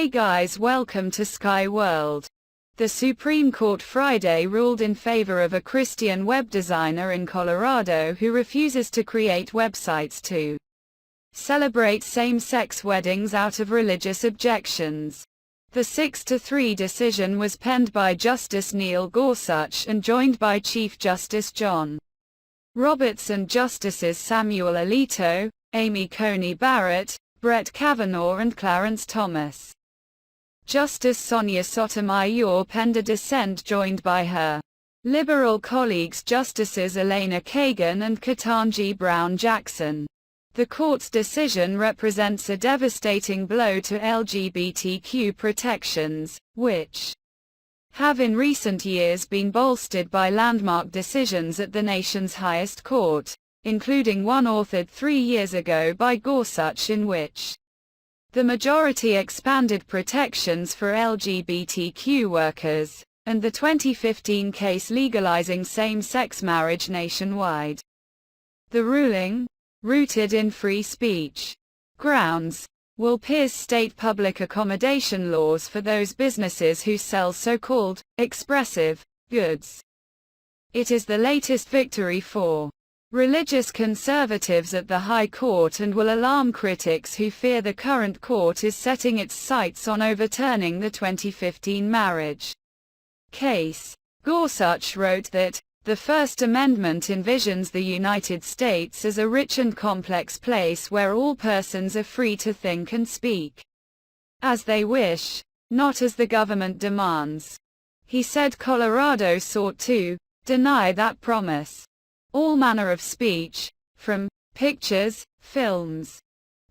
Hey guys, welcome to Sky World. The Supreme Court Friday ruled in favor of a Christian web designer in Colorado who refuses to create websites to celebrate same-sex weddings out of religious objections. The 6-3 decision was penned by Justice Neil Gorsuch and joined by Chief Justice John Roberts and Justices Samuel Alito, Amy Coney Barrett, Brett Kavanaugh and Clarence Thomas. Justice Sonia Sotomayor penned a dissent joined by her liberal colleagues Justices Elena Kagan and Ketanji Brown Jackson. The court's decision represents a devastating blow to LGBTQ protections, which have in recent years been bolstered by landmark decisions at the nation's highest court, including one authored 3 years ago by Gorsuch in which the majority expanded protections for LGBTQ workers, and the 2015 case legalizing same-sex marriage nationwide. The ruling, rooted in free speech grounds, will pierce state public accommodation laws for those businesses who sell so-called expressive goods. It is the latest victory for religious conservatives at the High Court and will alarm critics who fear the current court is setting its sights on overturning the 2015 marriage case. Gorsuch wrote that, "The First Amendment envisions the United States as a rich and complex place where all persons are free to think and speak as they wish, not as the government demands." He said Colorado sought to deny that promise. All manner of speech, from pictures, films,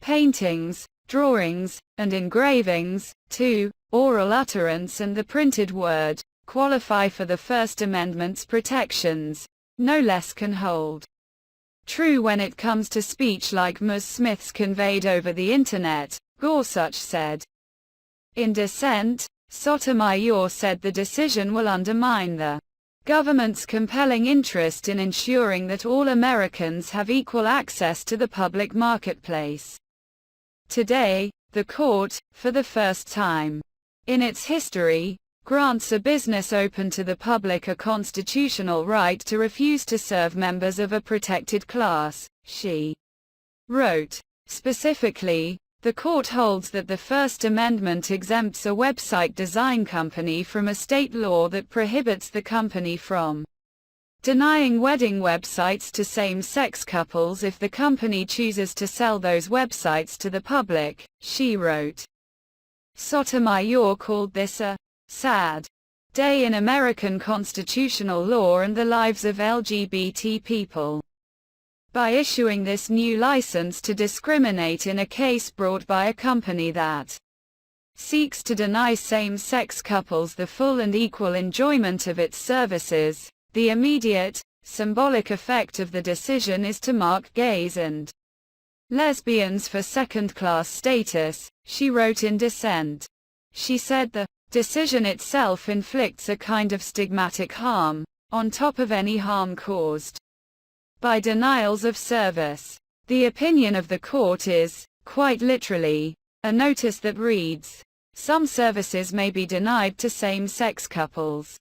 paintings, drawings, and engravings, to oral utterance and the printed word, qualify for the First Amendment's protections. No less can hold true when it comes to speech like Ms. Smith's conveyed over the Internet, Gorsuch said. In dissent, Sotomayor said the decision will undermine the government's compelling interest in ensuring that all Americans have equal access to the public marketplace. Today, the court, for the first time in its history, grants a business open to the public a constitutional right to refuse to serve members of a protected class, she wrote. Specifically, the court holds that the First Amendment exempts a website design company from a state law that prohibits the company from denying wedding websites to same-sex couples if the company chooses to sell those websites to the public, she wrote. Sotomayor called this a sad day in American constitutional law and the lives of LGBT people by issuing this new license to discriminate in a case brought by a company that seeks to deny same-sex couples the full and equal enjoyment of its services. The immediate, symbolic effect of the decision is to mark gays and lesbians for second-class status, she wrote in dissent. She said the decision itself inflicts a kind of stigmatic harm, on top of any harm caused by denials of service. The opinion of the court is, quite literally, a notice that reads, "Some services may be denied to same-sex couples."